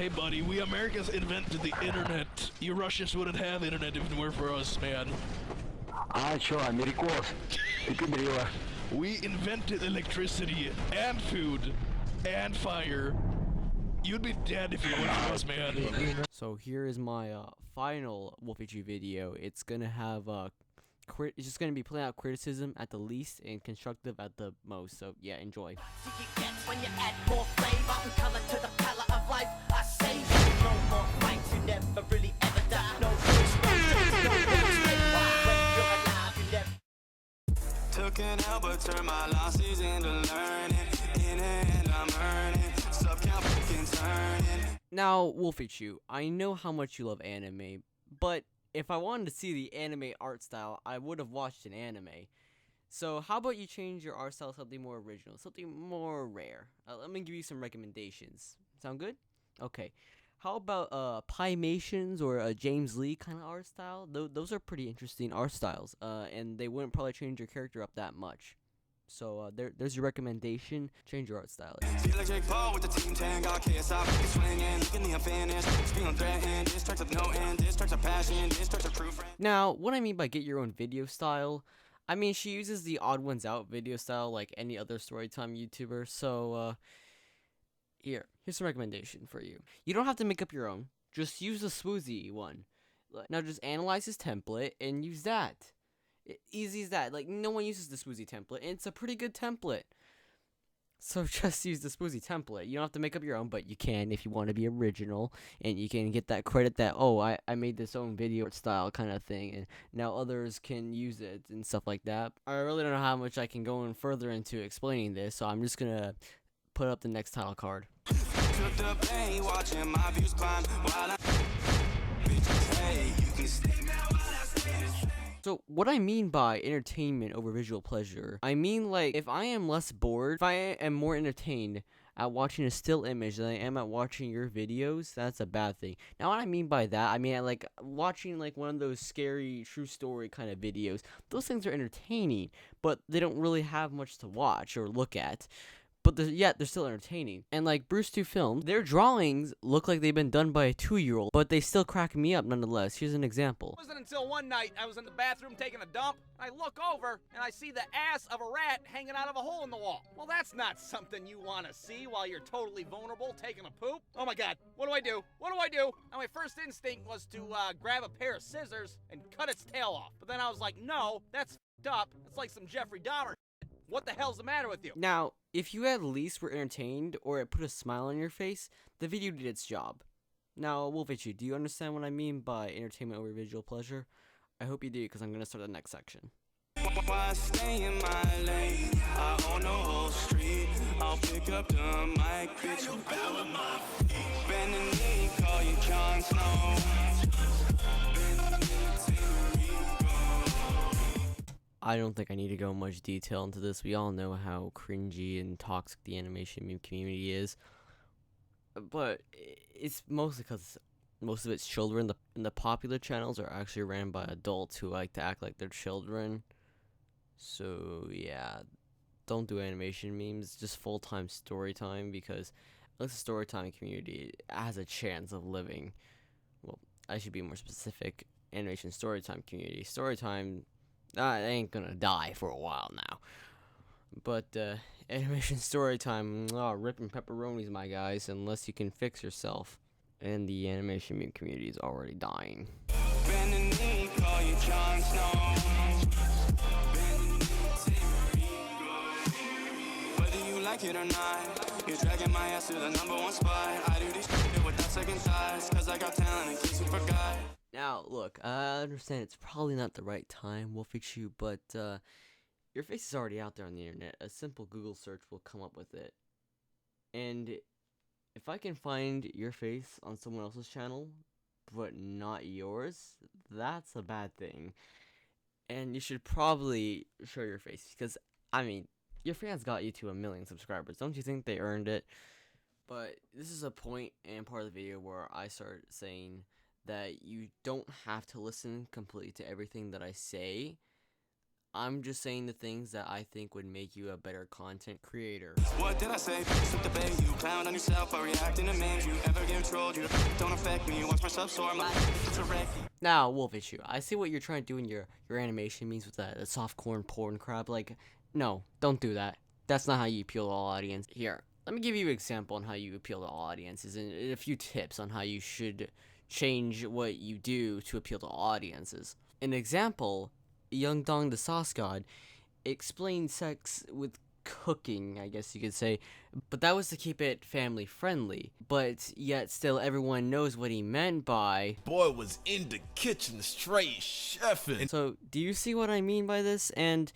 Hey buddy, we Americans invented the internet. You Russians wouldn't have internet if it weren't for us, man. А чё, америкос? Ты педрила. We invented electricity and food and fire. You'd be dead if it weren't for us, man. So here is my final Wolfychu video. It's gonna have it's just gonna be playing out criticism at the least and constructive at the most. So yeah, enjoy. Took an L but turned my losses into learning. In the end I'm earning. Sub-count fucking turning. Now, Wolfychu, I know how much you love anime, but if I wanted to see the anime art style, I would have watched an anime. So how about you change your art style to something more original, something more rare? Let me give you some recommendations. Sound good? Okay. How about Pymations or a James Lee kind of art style? Those are pretty interesting art styles, and they wouldn't probably change your character up that much. So there's your recommendation. Change your art style. Now, what I mean by get your own video style, I mean she uses the odd ones out video style like any other storytime YouTuber. So here's some recommendation for you. You don't have to make up your own. Just use the Swoozy one. Now just analyze his template and use that. Easy as that. Like, no one uses the Swoozy template, and it's a pretty good template. So just use the Swoozy template. You don't have to make up your own, but you can if you want to be original, and you can get that credit that, oh, I made this own video style kind of thing, and now others can use it and stuff like that. I really don't know how much I can go in further into explaining this, so I'm just gonna put up the next title card. So what I mean by entertainment over visual pleasure, I mean like if I am less bored, if I am more entertained at watching a still image than I am at watching your videos, that's a bad thing. Now what I mean by that, I mean like watching like one of those scary true story kind of videos. Those things are entertaining, but they don't really have much to watch or look at. But yet they're still entertaining. And like Bruce 2 Films, their drawings look like they've been done by a 2-year-old, but they still crack me up nonetheless. Here's an example. It wasn't until one night I was in the bathroom taking a dump, and I look over and I see the ass of a rat hanging out of a hole in the wall. Well, that's not something you want to see while you're totally vulnerable taking a poop. Oh my god, what do I do? What do I do? Now my first instinct was to grab a pair of scissors and cut its tail off. But then I was like, no, that's f***ed up. It's like some Jeffrey Dahmer. What the hell's the matter with you? Now, if you at least were entertained or it put a smile on your face, the video did its job. Now, Wolfychu, do you understand what I mean by entertainment over visual pleasure? I hope you do, because I'm going to start the next section. Why stay in my lane? I own the whole street. I'll pick up the mic, bitch. You bow with my feet. Bend the knee, call you Jon Snow. I don't think I need to go much detail into this. We all know how cringy and toxic the animation meme community is. But it's mostly because most of its children. The popular channels are actually ran by adults who like to act like they're children. So yeah, don't do animation memes. Just full-time story time, because at least the story time community has a chance of living. Well, I should be more specific. Animation story time community. Story time, I ain't gonna die for a while now. But animation story time, ripping pepperonis, my guys, unless you can fix yourself. And the animation meme community is already dying. Whether you like it or not, you're dragging my ass to the #1 spot. I do this shit without second thoughts, cause I got talent in case you forgot. Now, look, I understand it's probably not the right time, Wolfychu, but your face is already out there on the internet. A simple Google search will come up with it. And if I can find your face on someone else's channel, but not yours, that's a bad thing. And you should probably show your face, because, I mean, your fans got you to 1 million subscribers. Don't you think they earned it? But this is a point and part of the video where I start saying that you don't have to listen completely to everything that I say. I'm just saying the things that I think would make you a better content creator. What did I say? Slip the bay, you clown on yourself by reacting to memes. You ever get trolled? You don't affect me. Watch myself soar, my it's a wreck. Now, Wolfychu, I see what you're trying to do in your animation memes with the softcore porn crap. Like, no, don't do that. That's not how you appeal to all audience. Here, let me give you an example on how you appeal to all audiences and a few tips on how you should change what you do to appeal to all audiences. An example, Young Dong the Sauce God explained sex with cooking, I guess you could say, but that was to keep it family friendly, but yet still everyone knows what he meant by Boy was in the kitchen straight chefing. so do you see what I mean by this? And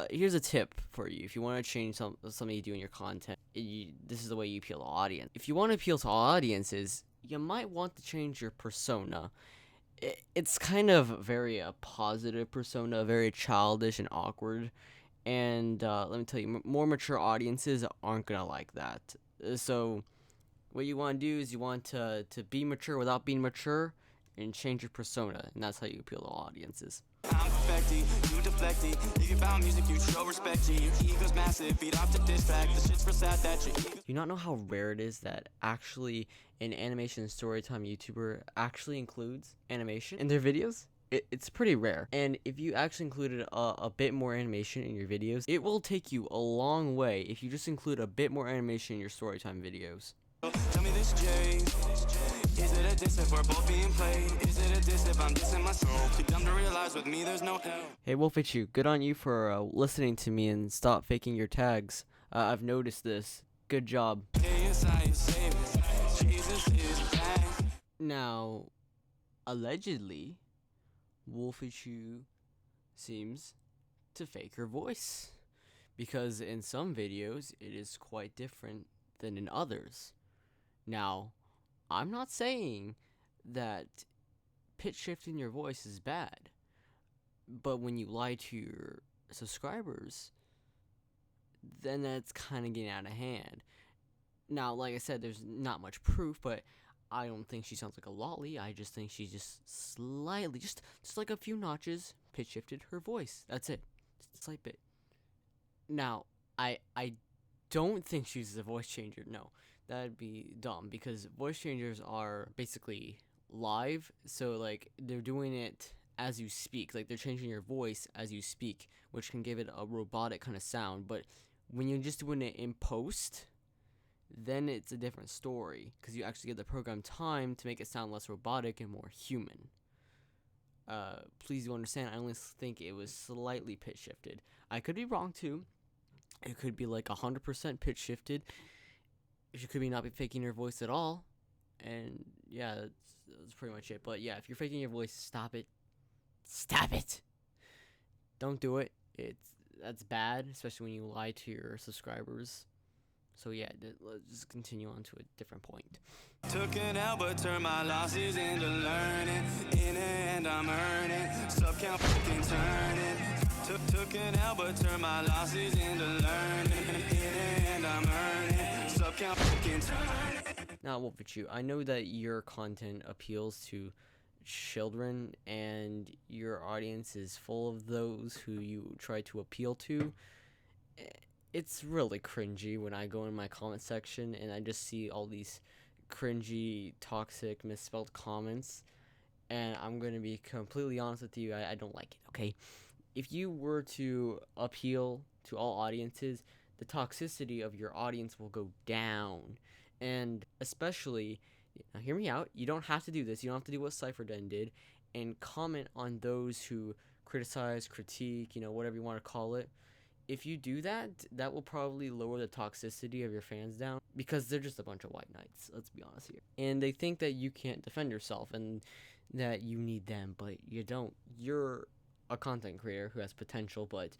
here's a tip for you. If you want to change something you do in your content, this is the way you appeal to audience. If you want to appeal to all audiences, you might want to change your persona. It's kind of very a positive persona, very childish and awkward. And let me tell you, more mature audiences aren't gonna like that. So what you want to do is you want to be mature without being mature and change your persona, and that's how you appeal to all audiences. I'm perfecting, you deflecting. You give out music, you show respect. Your ego's massive, beat off the diss track. The shit's for sad that your ego. Do you not know how rare it is that actually an animation storytime YouTuber actually includes animation in their videos? It's pretty rare. And if you actually included a bit more animation in your videos, it will take you a long way if you just include a bit more animation in your storytime videos. Tell me this, Jay. Is it a diss if we're both being played? Is it a diss if I'm dissing myself? Too dumb to realize with me there's no hell. Hey Wolfychu, good on you for listening to me and stop faking your tags. I've noticed this. Good job. Now, allegedly, Wolfychu seems to fake her voice, because in some videos it is quite different than in others. Now, I'm not saying that pitch shifting your voice is bad, but when you lie to your subscribers, then that's kind of getting out of hand. Now, like I said, there's not much proof, but I don't think she sounds like a lolly. I just think she just slightly, just like a few notches, pitch shifted her voice. That's it. Just a slight bit. Now, I don't think she's a voice changer. No, that'd be dumb, because voice changers are basically live. So, like, they're doing it as you speak. Like, they're changing your voice as you speak, which can give it a robotic kind of sound. But when you're just doing it in post, then it's a different story, because you actually give the program time to make it sound less robotic and more human. Please do understand, I only think it was slightly pitch shifted. I could be wrong too. It could be like 100% pitch shifted. She could be not be faking her voice at all. And yeah, that's pretty much it. But yeah, if you're faking your voice, stop it. Stop it. Don't do it. That's bad, especially when you lie to your subscribers. So yeah, let's just continue on to a different point. Took an L but turned my losses into learning. In it and I'm earning. Sub count fucking turning. Took an L but turned my losses into learning. In it and I'm earning. Sub count fucking turning. Now, Wolfychu, I know that your content appeals to children and your audience is full of those who you try to appeal to. It's really cringy when I go in my comment section and I just see all these cringy, toxic, misspelled comments, and I'm going to be completely honest with you, I don't like it, okay? If you were to appeal to all audiences, the toxicity of your audience will go down, and especially, now hear me out, you don't have to do this, you don't have to do what SteveDender did, and comment on those who criticize, critique, whatever you want to call it. If you do that, that will probably lower the toxicity of your fans down, because they're just a bunch of white knights, let's be honest here. And they think that you can't defend yourself and that you need them, but you don't. You're a content creator who has potential, but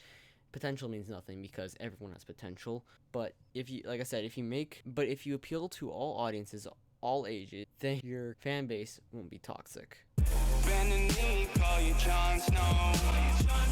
potential means nothing because everyone has potential. But if you, like I said, if you appeal to all audiences, all ages, then your fan base won't be toxic. Bend the knee, call you Jon Snow. Jon Snow.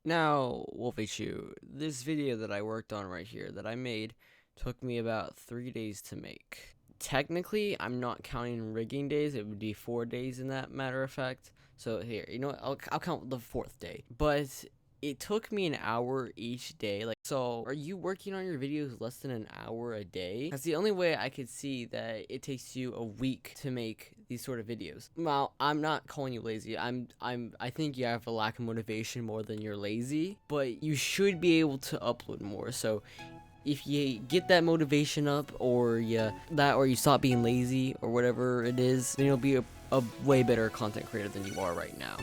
Now, Wolfychu, this video that I worked on right here, that I made Took me about 3 days to make. Technically, I'm not counting rigging days. It would be 4 days in that matter of fact. So here, you know what? I'll count the 4th day. But it took me an hour each day. Like, so are you working on your videos less than an hour a day? That's the only way I could see that it takes you a week to make these sort of videos. Well, I'm not calling you lazy. I think you have a lack of motivation more than you're lazy, but you should be able to upload more. So if you get that motivation up, or you stop being lazy or whatever it is, then you'll be a way better content creator than you are right now.